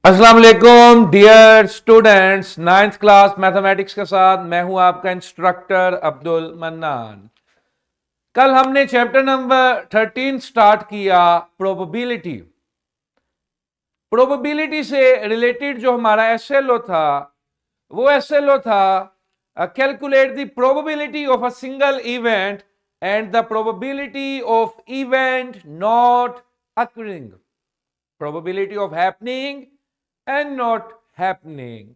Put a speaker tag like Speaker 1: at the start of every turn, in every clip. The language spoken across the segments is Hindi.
Speaker 1: अस्सलाम वालेकुम dear students, ninth class mathematics के साथ मैं हूं आपका इंस्ट्रक्टर अब्दुल मन्नान। कल हमने चैप्टर नंबर 13 स्टार्ट किया प्रोबेबिलिटी। प्रोबेबिलिटी से रिलेटेड जो हमारा एसएलओ था वो एसएलओ था calculate the probability of a single event and the probability of event not occurring, probability of happening and not happening.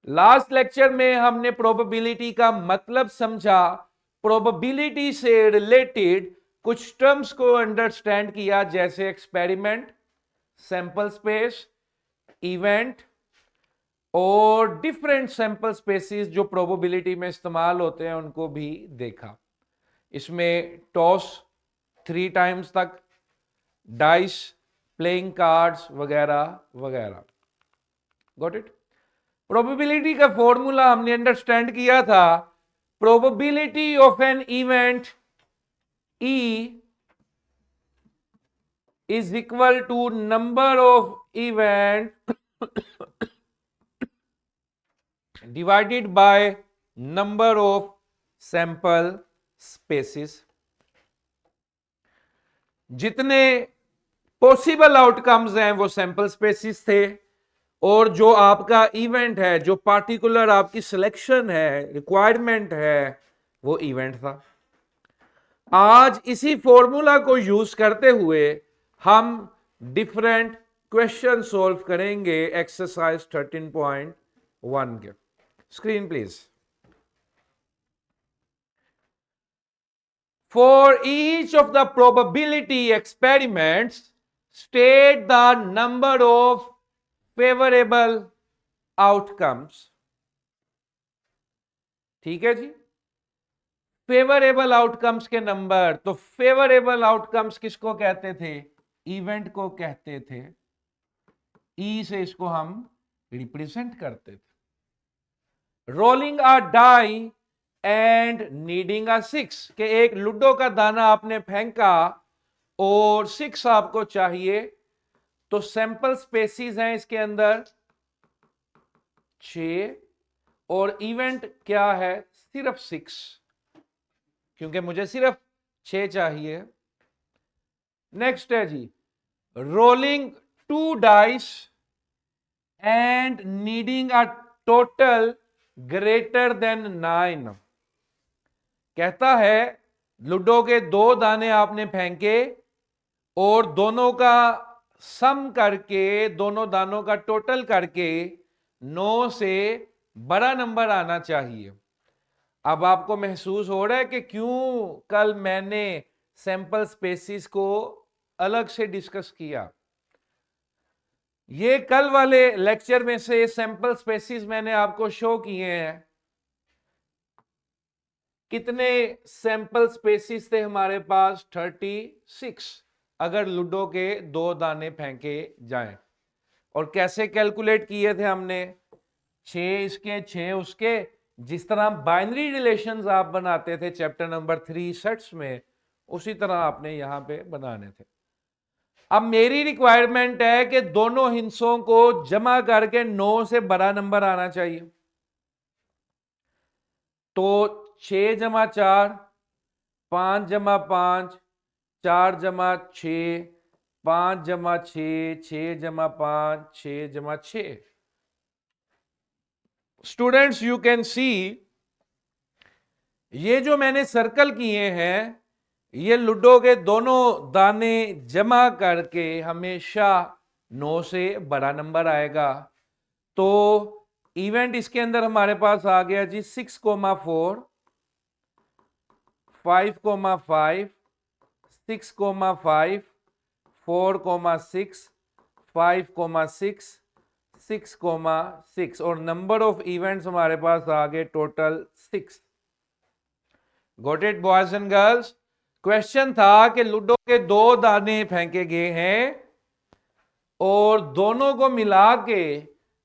Speaker 1: Last lecture में हमने प्रोबेबिलिटी का मतलब समझा, प्रोबेबिलिटी से रिलेटेड कुछ टर्म्स को अंडरस्टैंड किया, जैसे एक्सपेरिमेंट, सैंपल स्पेस, इवेंट और डिफरेंट सैंपल स्पेसिस जो प्रोबेबिलिटी में इस्तेमाल होते हैं उनको भी देखा। इसमें टॉस 3 टाइम्स तक, डाइस, प्लेइंग कार्ड्स वगैरह वगैरह। Got it. प्रोबेबिलिटी का फॉर्मूला हमने अंडरस्टैंड किया था, probability of an event E is equal to number of event divided by number of sample spaces. जितने पॉसिबल आउटकम्स हैं वो सैंपल स्पेसिस थे, और जो आपका इवेंट है, जो पार्टिकुलर आपकी सिलेक्शन है, रिक्वायरमेंट है, वो इवेंट था। आज इसी फॉर्मूला को यूज करते हुए हम डिफरेंट क्वेश्चन सॉल्व करेंगे एक्सरसाइज 13.1 के। Screen please. For each of the probability experiments, state the number of favorable outcomes. ठीक है जी। फेवरेबल आउटकम्स के नंबर, तो फेवरेबल आउटकम्स किसको कहते थे? इवेंट को कहते थे। ई से इसको हम रिप्रेजेंट करते थे। Rolling a die and needing a 6, के एक लूडो का दाना आपने फेंका और 6 आपको चाहिए, तो सैंपल स्पेसिस हैं इसके अंदर 6 और इवेंट क्या है? सिर्फ 6, क्योंकि मुझे सिर्फ 6 चाहिए। नेक्स्ट है जी, rolling 2 dice and needing a total greater than 9। कहता है लूडो के 2 दाने आपने फेंके और दोनों का सम करके, दोनों दानों का टोटल करके 9 से बड़ा नंबर आना चाहिए। अब आपको महसूस हो रहा है कि क्यों कल मैंने सैंपल स्पेसिस को अलग से डिस्कस किया। ये कल वाले लेक्चर में से सैंपल स्पेसिस मैंने आपको शो किए हैं। कितने सैंपल स्पेसिस थे हमारे पास? 36, अगर लूडो के 2 दाने फेंके जाएं। और कैसे कैलकुलेट किए थे हमने? 6 इसके 6 उसके, जिस तरह बाइनरी रिलेशंस आप बनाते थे चैप्टर नंबर 3 सेट्स में, उसी तरह आपने यहां पे बनाने थे। अब मेरी रिक्वायरमेंट है कि दोनों हिस्सों को जमा करके 9 से बड़ा नंबर आना चाहिए। तो 6 जमा 4, 5 जमा 5, 4 जमा 6, 5 जमा 6, 6 जमा 5, 6 जमा 6। स्टूडेंट्स यू कैन सी, ये जो मैंने सर्कल किए हैं, ये लूडो के दोनों दाने जमा करके हमेशा 9 से बड़ा नंबर आएगा। तो इवेंट इसके अंदर हमारे पास आ गया जी 6,4, 5,5, 6,5, 4,6, 5,6, 6,6 और नंबर ऑफ इवेंट्स हमारे पास आ गए total 6। Got it boys and girls? Question था कि लूडो के 2 दाने फेंके गए हैं और दोनों को मिला के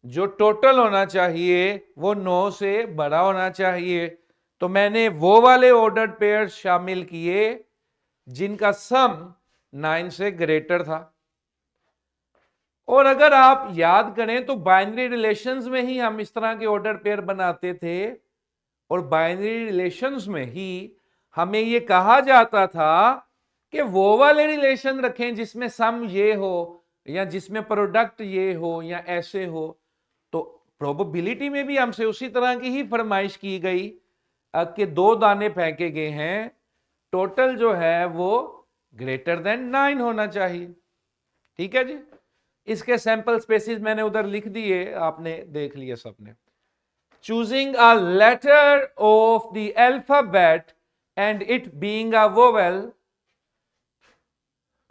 Speaker 1: जो टोटल होना चाहिए वो 9 से बड़ा होना चाहिए। तो मैंने वो वाले ऑर्डर्ड पेयर्स शामिल किए जिनका सम 9 से ग्रेटर था। और अगर आप याद करें तो बाइनरी रिलेशंस में ही हम इस तरह के ऑर्डर पेयर बनाते थे, और बाइनरी रिलेशंस में ही हमें ये कहा जाता था कि वो वाले रिलेशन रखें जिसमें सम ये हो, या जिसमें प्रोडक्ट ये हो, या ऐसे हो। तो प्रोबेबिलिटी में भी हमसे उसी तरह की ही फरमाइश की गई कि 2 दाने फेंके गए हैं, टोटल जो है वो ग्रेटर देन 9 होना चाहिए। ठीक है जी। इसके सैंपल स्पेसिस मैंने उधर लिख दिए, आपने देख लिए सबने। Choosing a letter of the alphabet and it being a vowel.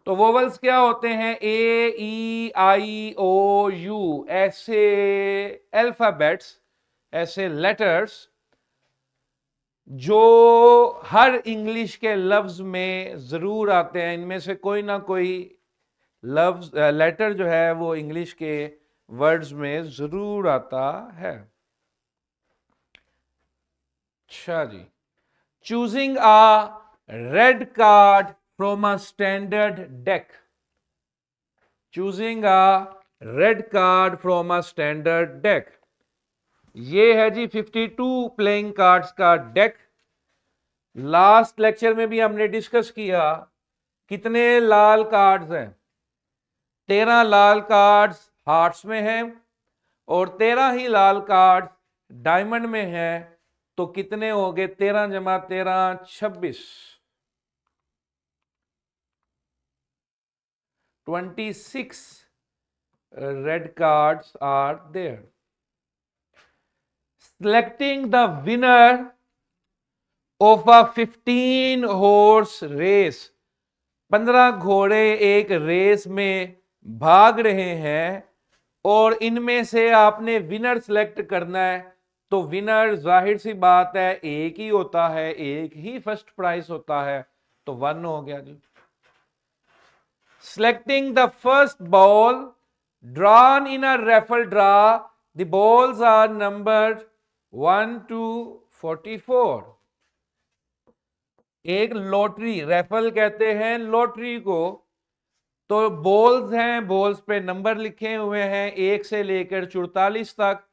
Speaker 1: तो वोवेल्स क्या होते हैं? A, E, I, O, U, ऐसे अल्फाबेट्स, ऐसे लेटर्स जो हर इंग्लिश के लफ्ज में जरूर आते हैं। इनमें से कोई ना कोई लफ्ज लेटर जो है वो इंग्लिश के वर्ड्स में जरूर आता है। अच्छा जी। Choosing a red card from a standard deck. Choosing a red card from a standard deck. ये है जी 52 प्लेइंग कार्ड्स का डेक। लास्ट लेक्चर में भी हमने डिस्कस किया कितने लाल कार्ड्स हैं। 13 लाल कार्ड्स हार्ट्स में हैं और 13 ही लाल कार्ड डायमंड में हैं। तो कितने हो गए? 13 जमा 13 26। 26 red cards are there. Selecting the winner of a 15 horse race. 15 घोड़े एक रेस में भाग रहे हैं और इनमें से आपने विनर सेलेक्ट करना है। तो विनर जाहिर सी बात है एक ही होता है, एक ही फर्स्ट प्राइज होता है, तो 1 हो गया जी। Selecting the first ball drawn in a raffle draw, the balls are numbered 1 to 44. एक लॉटरी, रैफल कहते हैं लॉटरी को, तो बॉल्स हैं, बॉल्स पे नंबर लिखे हुए हैं 1 से लेकर 44 तक,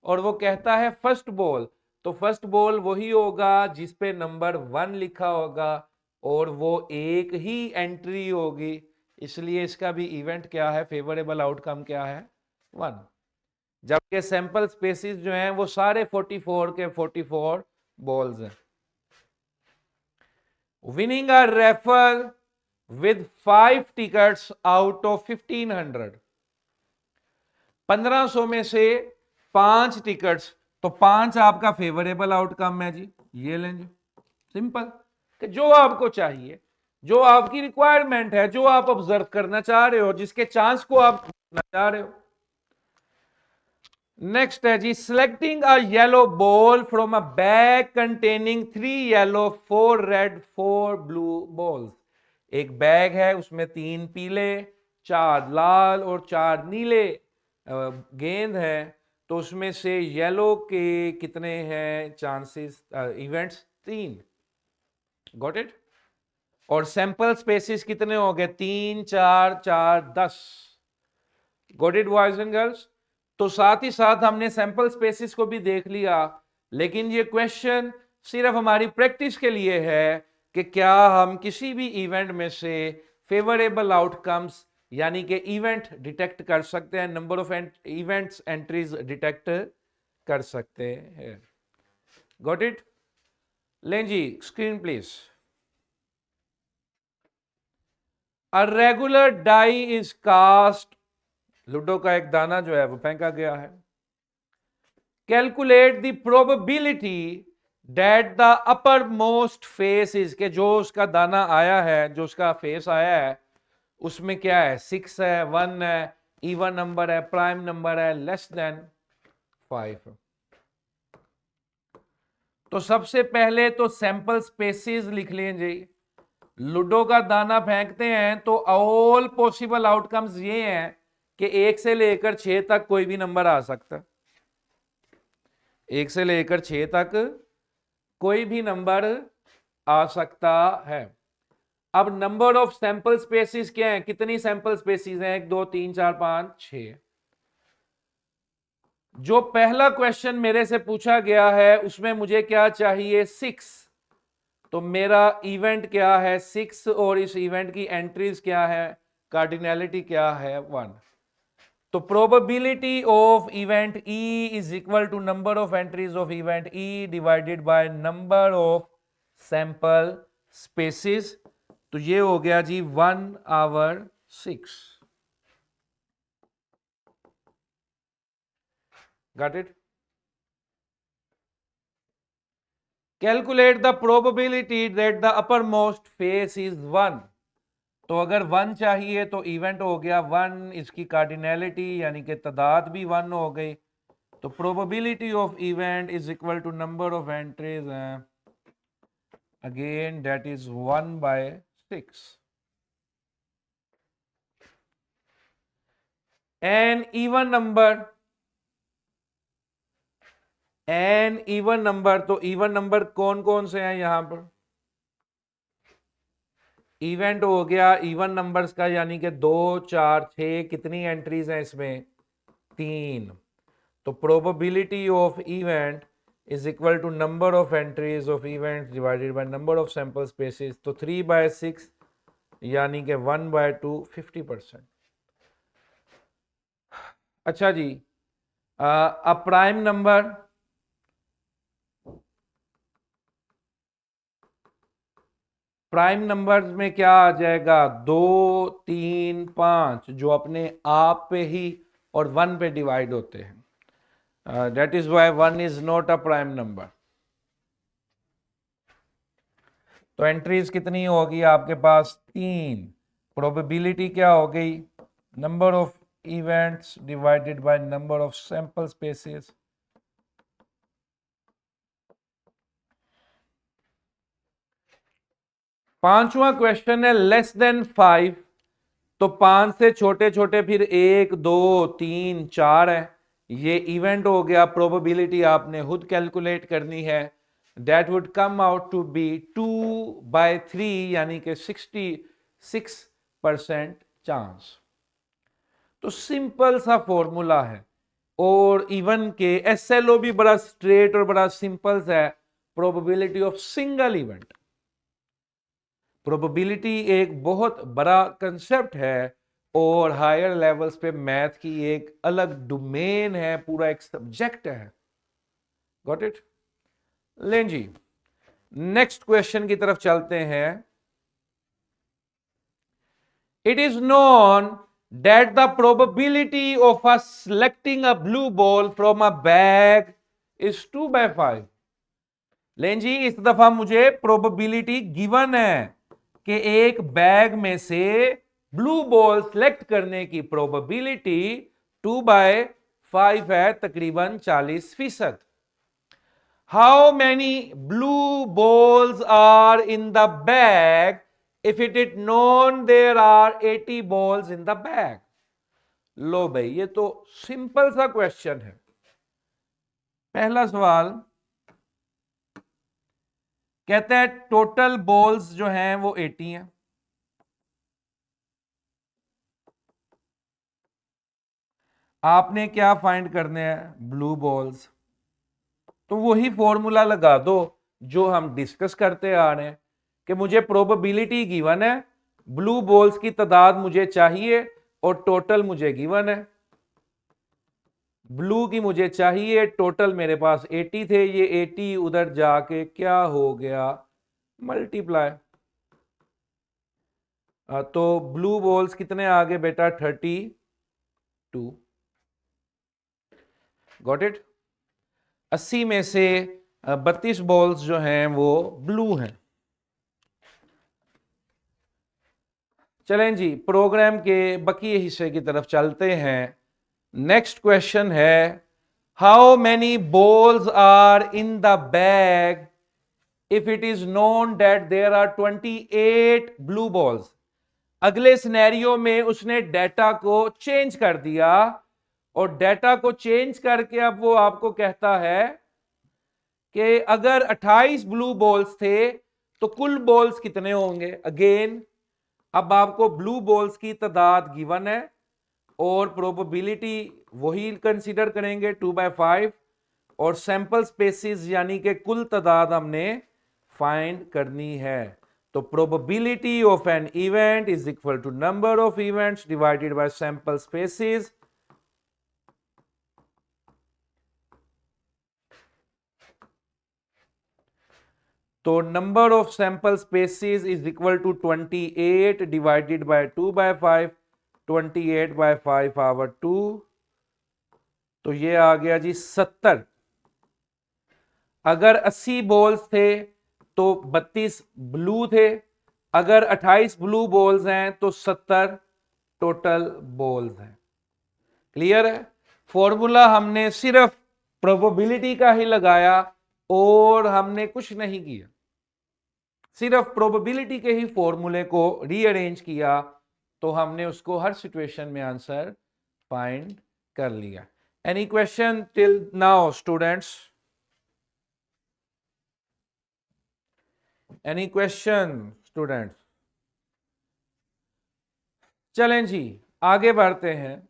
Speaker 1: और वो कहता है फर्स्ट बॉल। तो फर्स्ट बॉल वही होगा जिस पे नंबर 1 लिखा होगा, और वो एक ही एंट्री होगी, इसलिए इसका भी इवेंट क्या है? फेवरेबल आउटकम क्या है? 1। जबकि सैंपल स्पेसिस जो हैं वो सारे 44 के 44 बॉल्स हैं। Winning a refer with 5 tickets out of 1500। 1500 में से 5 टिकट्स, तो 5 आपका फेवरेबल आउटकम है जी। ये लेंगे सिंपल, कि जो आपको चाहिए, जो आपकी रिक्वायरमेंट है, जो आप ऑब्जर्व करना चाह रहे हो, जिसके चांस को आप करना चाह रहे हो। नेक्स्ट है जी, selecting a yellow ball from a bag containing 3 yellow 4 red 4 blue balls. एक बैग है, उसमें 3 पीले 4 लाल और 4 नीले गेंद है। तो उसमें से येलो के कितने हैं चांसेस? इवेंट्स 3। Got it? और सैंपल स्पेसिस कितने हो गए? 3 4 4 10। Got it boys and girls? तो साथ ही साथ हमने सैंपल स्पेसिस को भी देख लिया, लेकिन ये क्वेश्चन सिर्फ हमारी प्रैक्टिस के लिए है कि क्या हम किसी भी इवेंट में से फेवरेबल आउटकम्स यानी कि इवेंट डिटेक्ट कर सकते हैं, number of events entries detect कर सकते हैं। Got it? लें जी screen please. A regular die is cast. लूडो का एक दाना जो है वो फेंका गया है। Calculate the probability that the upper most face is, के जो उसका दाना आया है, जो उसका फेस आया है, उसमें क्या है? 6 है, 1 है, इवन नंबर है, प्राइम नंबर है, लेस देन 5। तो सबसे पहले तो सैंपल स्पेसिस लिख लीजिए। लूडो का दाना फेंकते हैं तो ऑल पॉसिबल आउटकम्स ये हैं कि 1 से लेकर 6 तक कोई भी नंबर आ सकता है। 1 से लेकर 6 तक कोई भी नंबर आ सकता है। अब नंबर ऑफ सैंपल स्पेसिस क्या है, कितनी सैंपल स्पेसिस हैं, 1 2 3 4 5 6। जो पहला क्वेश्चन मेरे से पूछा गया है उसमें मुझे क्या चाहिए, 6। तो मेरा इवेंट क्या है, 6, और इस इवेंट की एंट्रीज क्या है, कार्डिनैलिटी क्या है, 1। तो probability of event E is equal to number of entries of event E divided by number of sample spaces. तो ये हो गया जी 1/6। Got it. Calculate the probability that the upper most face is 1। तो अगर 1 चाहिए तो इवेंट हो गया 1, इसकी कार्डिनैलिटी यानी कि तादाद भी 1 हो गई। तो probability of event is equal to number of entries, again that is 1/6। An even number, an even number, तो इवन नंबर कौन कौन से हैं यहां पर, इवेंट हो गया इवन नंबर्स का, यानी कि 2 4 6, कितनी एंट्रीज हैं इसमें, 3। तो probability of event is equal to number of entries of event divided by number of sample spaces. तो 3/6 यानी कि 1/2, 50%। अच्छा जी, अब प्राइम नंबर, प्राइम नंबर्स में क्या आ जाएगा, 2 3 5, जो अपने आप पे ही और 1 पे डिवाइड होते हैं। That is why 1 is not a prime number. तो एंट्रीज कितनी होगी आपके पास, 3। प्रोबेबिलिटी क्या हो गई, number of events divided by number of sample spaces. पांचवा क्वेश्चन है लेस देन 5। तो 5 से छोटे छोटे फिर 1 2 3 4 है, ये इवेंट हो गया। प्रोबेबिलिटी आपने खुद कैलकुलेट करनी है, that would come out to be 2/3 यानी कि 66% चांस। तो सिंपल सा फॉर्मूला है, और इवन के एसएलओ भी बड़ा स्ट्रेट और बड़ा सिंपल सा है, probability of single event. Probability एक बहुत बड़ा कंसेप्ट है और हायर लेवल्स पे मैथ की एक अलग डोमेन है, पूरा एक सब्जेक्ट है। Got it. लें जी, नेक्स्ट क्वेश्चन की तरफ चलते हैं। It is known that the probability of us selecting a blue ball from a bag is 2/5। लें जी, इस दफा मुझे प्रोबेबिलिटी गिवन है कि एक बैग में से ब्लू बॉल सिलेक्ट करने की प्रोबेबिलिटी 2/5 है, तकरीबन 40%। How many blue balls are in the bag if it is known there are 80 balls in the bag। लो भाई, ये तो सिंपल सा क्वेश्चन है। पहला सवाल कहता है टोटल बॉल्स जो हैं वो 80 हैं। आपने क्या फाइंड करने हैं, ब्लू बॉल्स। तो वही फॉर्मूला लगा दो जो हम डिस्कस करते आ रहे हैं कि मुझे प्रोबेबिलिटी गिवन है, ब्लू बॉल्स की तादाद मुझे चाहिए और टोटल मुझे गिवन है। ब्लू की मुझे चाहिए, टोटल मेरे पास 80 थे, ये 80 उधर जाके क्या हो गया, मल्टीप्लाई। तो ब्लू बॉल्स कितने आ गए बेटा, 32। Got it. 80 में से 32 बॉल्स जो हैं वो ब्लू हैं। चलें जी, प्रोग्राम के बकी हिस्से की तरफ चलते हैं। नेक्स्ट क्वेश्चन है, how many balls are in the bag if it is known that there are 28 blue balls. अगले सिनेरियो में उसने डेटा को चेंज कर दिया, और डेटा को चेंज करके अब वो आपको कहता है कि अगर 28 ब्लू बॉल्स थे तो कुल बॉल्स कितने होंगे? अगेन अब आपको ब्लू बॉल्स की तादाद गिवन है और प्रोबेबिलिटी वही कंसीडर करेंगे 2/5 और सैंपल स्पेसिस यानी कि कुल तादाद हमने फाइंड करनी है। तो probability of an event is equal to number of events divided by sample spaces. तो number of sample spaces is equal to 28 divided by 2/5, 28/5 over 2, तो ये आ गया जी 70। अगर 80 बॉल्स थे तो 32 ब्लू थे, अगर 28 ब्लू बॉल्स हैं तो 70 टोटल बॉल्स हैं। क्लियर है? फॉर्मूला हमने सिर्फ प्रोबेबिलिटी का ही लगाया और हमने कुछ नहीं किया, सिर्फ प्रोबेबिलिटी के ही फॉर्मूले को रीअरेंज किया तो हमने उसको हर सिचुएशन में आंसर फाइंड कर लिया। Any question till now students? Any question students? चलें जी आगे बढ़ते हैं।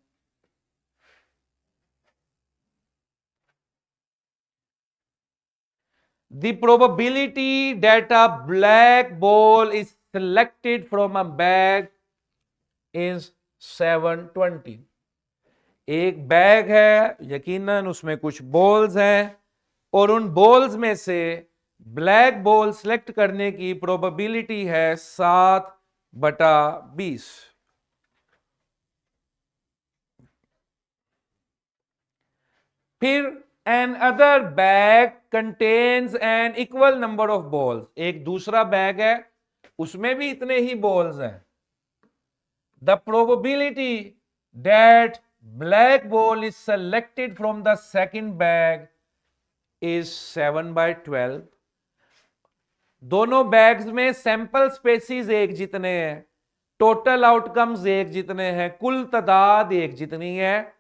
Speaker 1: The probability that a black ball is selected from a bag is 720। एक बैग है, यकीनन उसमें कुछ बॉल्स हैं और उन बॉल्स में से ब्लैक बॉल सिलेक्ट करने की प्रोबेबिलिटी है 7/20। फिर another bag contains an equal number of balls, एक दूसरा बैग है उसमें भी इतने ही बॉल्स हैं। The probability that black ball is selected from the second bag is 7/12। दोनों बैग्स में सैंपल स्पेसिस एक जितने हैं, टोटल आउटकम्स एक जितने हैं, कुल तादाद एक जितनी है,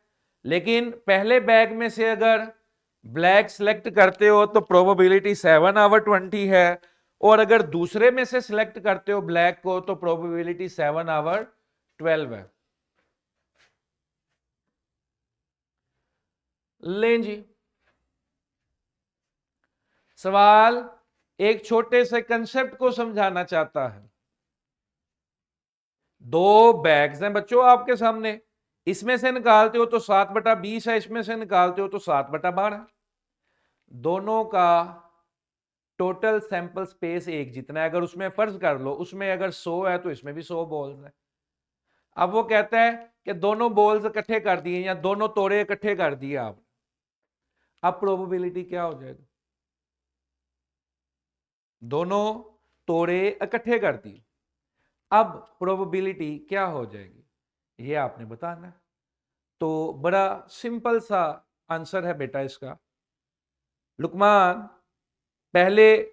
Speaker 1: लेकिन पहले बैग में से अगर ब्लैक सिलेक्ट करते हो तो प्रोबेबिलिटी 7/20 है और अगर दूसरे में से सिलेक्ट करते हो ब्लैक को तो प्रोबेबिलिटी 7/12 है। लें जी, सवाल एक छोटे से कंसेप्ट को समझाना चाहता है। दो बैग्स हैं बच्चों आपके सामने, इसमें से निकालते हो तो 7/20 है, इसमें से निकालते हो तो 7/12। दोनों का टोटल सैंपल स्पेस एक जितना है। अगर उसमें फर्ज कर लो उसमें अगर 100 है तो इसमें भी 100 बॉल्स है। अब वो कहता है कि दोनों बॉल्स इकट्ठे कर दिए या दोनों तोड़े इकट्ठे कर दिए आप, अब प्रोबेबिलिटी क्या हो जाएगी? दोनों तोड़े इकट्ठे कर दिए, अब प्रोबेबिलिटी क्या हो जाएगी ये आपने बताना है। तो बड़ा सिंपल सा आंसर है बेटा इसका। लुकमान, पहले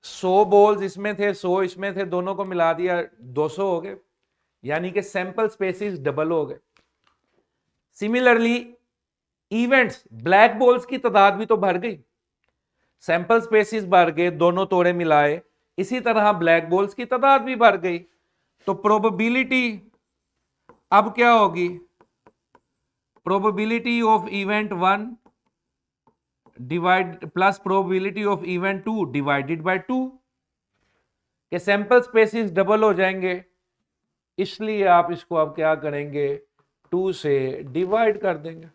Speaker 1: 100 बॉल्स इसमें थे, 100 इसमें थे, दोनों को मिला दिया 200 हो गए, यानी कि सैंपल स्पेसिस डबल हो गए। सिमिलरली इवेंट्स, ब्लैक बॉल्स की तादाद भी तो बढ़ गई, सैंपल स्पेसिस बढ़ गए, दोनों तोड़े मिलाए, इसी तरह ब्लैक बॉल्स की तादाद भी बढ़ गई। तो प्रोबेबिलिटी अब क्या होगी? Probability of event 1 divide plus probability of event 2 divided by 2, के सैंपल स्पेसिस डबल हो जाएंगे, इसलिए आप इसको अब क्या करेंगे? 2 से डिवाइड कर देंगे।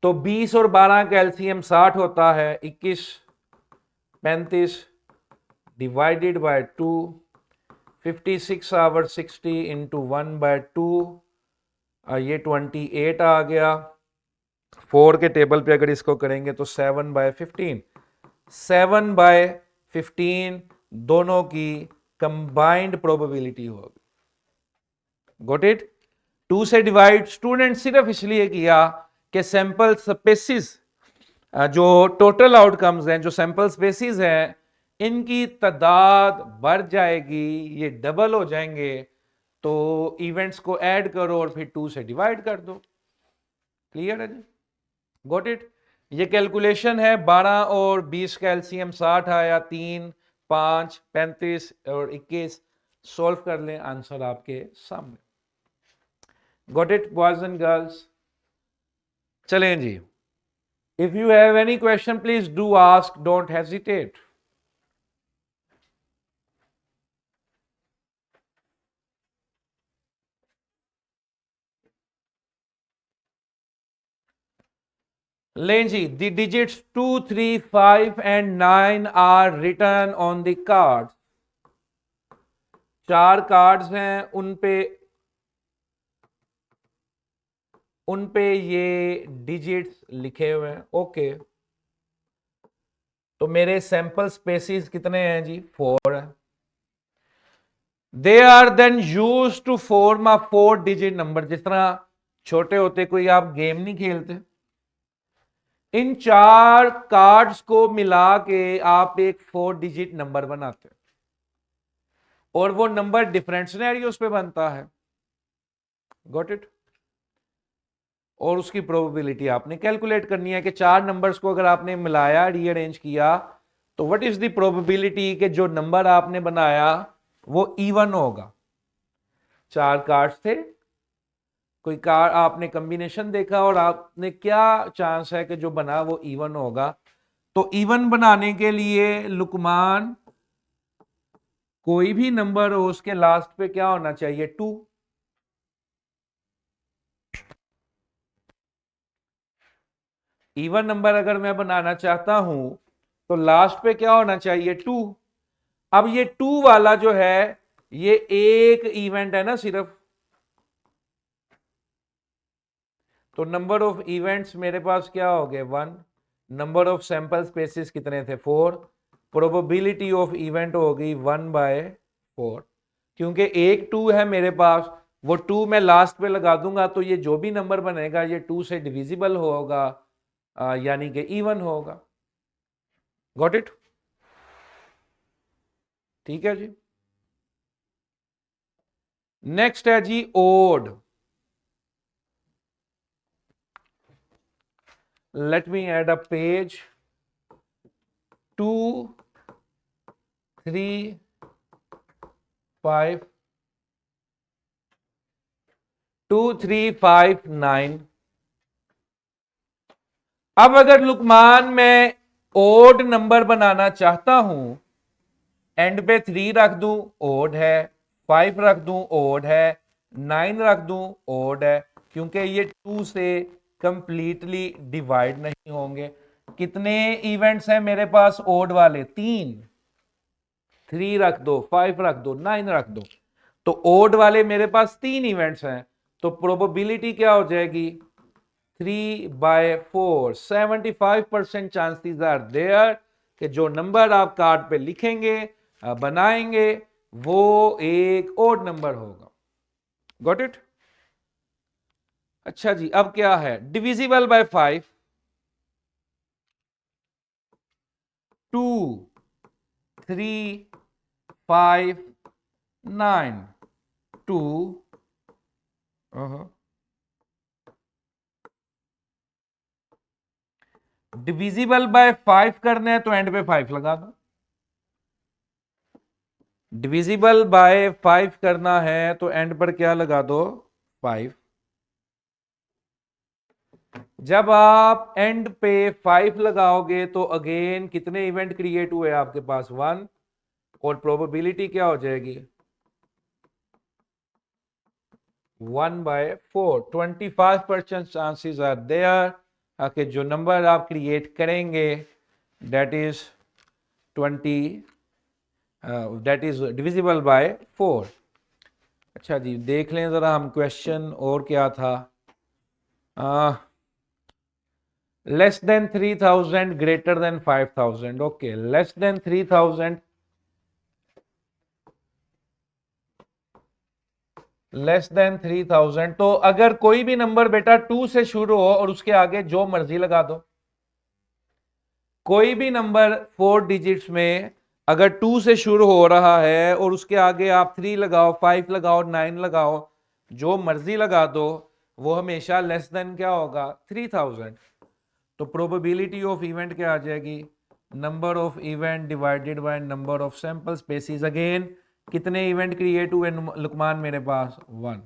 Speaker 1: तो 20 और 12 का एलसीएम 60 होता है, 21 35 डिवाइडेड बाय 2, 56 आवर 60 इंटू 1/2, ये 28 आ गया। 4 के टेबल पे अगर इसको करेंगे तो 7/15, 7/15 दोनों की कंबाइंड प्रोबेबिलिटी होगी। Got it? 2 से डिवाइड स्टूडेंट सिर्फ इसलिए किया कि सैंपल स्पेसिस, जो टोटल आउटकम्स हैं, जो सैंपल स्पेसिस हैं, इनकी तादाद बढ़ जाएगी, ये डबल हो जाएंगे, तो इवेंट्स को ऐड करो और फिर 2 से डिवाइड कर दो। क्लियर है जी? Got it? ये कैलकुलेशन है, 12 और 20 का एलसीएम 60 आया, 3, 5, 35 और 21, सॉल्व कर लें, आंसर आपके सामने। Got it boys and girls? चलें जी, if you have any question please do ask, don't hesitate. लें जी, the digits 2, 3, 5 and 9 are written on the card. 4 cards हैं, उन पे ये डिजिट्स लिखे हुए हैं। ओके, तो मेरे सैंपल स्पेसिस कितने हैं जी? 4 है। They are then use to form a 4 digit number. जिस तरह छोटे होते कोई आप गेम नहीं खेलते, इन 4 कार्ड्स को मिला के आप एक 4 डिजिट नंबर बनाते हैं, और वो नंबर डिफरेंट सिनेरियोस पे बनता है। Got it? और उसकी प्रोबेबिलिटी आपने कैलकुलेट करनी है कि 4 नंबर्स को अगर आपने मिलाया, रीअरेंज किया, तो व्हाट इज द प्रोबेबिलिटी कि जो नंबर आपने बनाया वो इवन होगा। 4 कार्ड्स थे, कोई कार्ड आपने कॉम्बिनेशन देखा और आपने क्या चांस है कि जो बना वो इवन होगा। तो इवन बनाने के लिए लुकमान, कोई भी नंबर हो उसके लास्ट पे क्या होना चाहिए? 2। इवन नंबर अगर मैं बनाना चाहता हूं तो लास्ट पे क्या होना चाहिए? 2। अब ये 2 वाला जो है ये एक इवेंट है ना सिर्फ, तो नंबर ऑफ इवेंट्स मेरे पास क्या हो गए? 1। नंबर ऑफ सैंपल स्पेसिस कितने थे? 4। प्रोबेबिलिटी ऑफ इवेंट हो गई 1/4। क्योंकि एक 2 है मेरे पास, वो 2 मैं लास्ट पे लगा दूंगा, तो ये जो भी नंबर बनेगा ये 2 से डिविजिबल होगा, यानी कि इवन होगा। Got it? ठीक है जी। नेक्स्ट है जी odd. Let me add a page. 2, 3, 5, 2, 3, 5, 9। अब अगर लुकमान मैं ओड नंबर बनाना चाहता हूं, एंड पे 3 रख दूं, ओड है। 5 रख दूं, ओड है। 9 रख दूं, ओड है, क्योंकि ये 2 से कंप्लीटली डिवाइड नहीं होंगे। कितने इवेंट्स हैं मेरे पास ओड वाले? 3। 3 रख दो, 5 रख दो, 9 रख दो, तो ओड वाले मेरे पास 3 इवेंट्स हैं। तो प्रोबेबिलिटी क्या हो जाएगी? 3/4। 75% चांसेस आर देयर कि जो नंबर आप कार्ड पे लिखेंगे, बनाएंगे, वो एक ओड नंबर होगा। Got it? अच्छा जी, अब क्या है? Divisible by 5, 2, 3, 5, 9, 2। डिविजिबल बाय 5 करना है तो एंड पे 5 लगा दो। डिविजिबल बाय 5 करना है तो एंड पर क्या लगा दो? 5। जब आप एंड पे 5 लगाओगे तो अगेन कितने इवेंट क्रिएट हुए आपके पास? 1। और प्रोबेबिलिटी क्या हो जाएगी? 1/4। 25% चांसेस आर देयर कि जो नंबर आप क्रिएट करेंगे that is 20, that is divisible by 4। अच्छा जी, देख लें जरा हम क्वेश्चन और क्या था। Less than 3000 greater than 5000। Okay, less than 3000, less than 3000। तो अगर कोई भी नंबर बेटा 2 से शुरू हो और उसके आगे जो मर्जी लगा दो, कोई भी नंबर 4 डिजिट्स में अगर 2 से शुरू हो रहा है और उसके आगे आप 3 लगाओ, 5 लगाओ, 9 लगाओ, जो मर्जी लगा दो, वो हमेशा लेस देन क्या होगा? 3000। तो प्रोबेबिलिटी ऑफ इवेंट क्या आ जाएगी, number of event divided by number of sample spaces. Again कितने इवेंट क्रिएट हुए लुकमान मेरे पास, 1।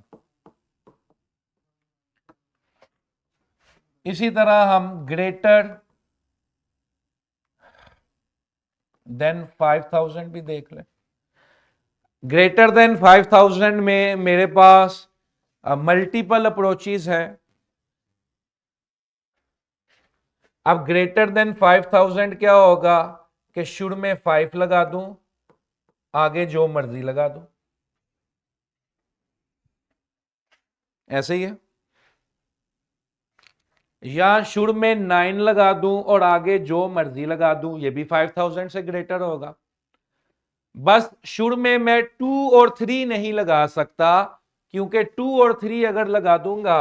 Speaker 1: इसी तरह हम ग्रेटर देन 5000 भी देख लें। ग्रेटर देन 5000 में मेरे पास मल्टीपल अप्रोचेस है। अब ग्रेटर देन 5000 क्या होगा कि शुरू में 5 लगा दूं, आगे जो मर्जी लगा दूं, ऐसे ही है। या शुरू में 9 लगा दूं और आगे जो मर्जी लगा दूं, ये भी 5000 से ग्रेटर होगा। बस शुरू में मैं 2 और 3 नहीं लगा सकता, क्योंकि 2 और 3 अगर लगा दूंगा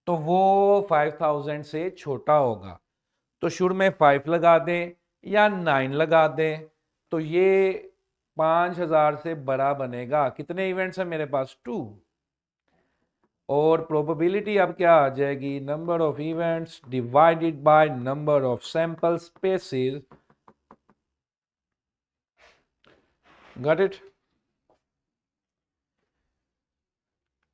Speaker 1: तो वो 5000 से छोटा होगा। तो शुरू में 5 लगा दें या 9 लगा दें, तो ये 5000 से बड़ा बनेगा। कितने इवेंट्स हैं मेरे पास, 2। और प्रोबेबिलिटी अब क्या आ जाएगी, number of events divided by number of sample spaces. Got it.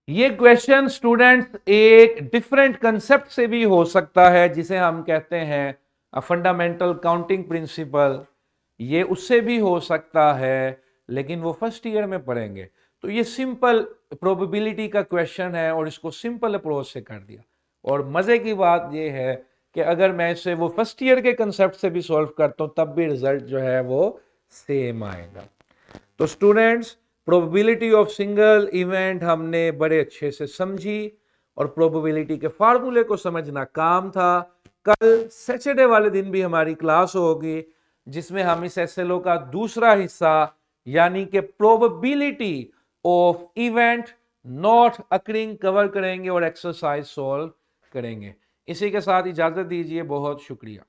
Speaker 1: ये क्वेश्चन स्टूडेंट्स एक डिफरेंट कंसेप्ट से भी हो सकता है, जिसे हम कहते हैं फंडामेंटल काउंटिंग प्रिंसिपल। ये उससे भी हो सकता है, लेकिन वो फर्स्ट ईयर में पढ़ेंगे। तो ये सिंपल प्रोबेबिलिटी का क्वेश्चन है और इसको सिंपल अप्रोच से कर दिया। और मजे की बात ये है कि अगर मैं इसे वो फर्स्ट ईयर के कंसेप्ट से भी सॉल्व करता हूं, तब भी रिजल्ट जो है वो सेम आएगा। तो students, probability of single event हमने बड़े अच्छे से समझी और प्रोबेबिलिटी के फार्मूले को समझना काम था। कल सैटरडे वाले दिन भी हमारी क्लास होगी, जिसमें हम इस एसएलओ का दूसरा हिस्सा यानी कि probability of event not occurring cover करेंगे और एक्सरसाइज सॉल्व करेंगे। इसी के साथ इजाजत दीजिए, बहुत शुक्रिया।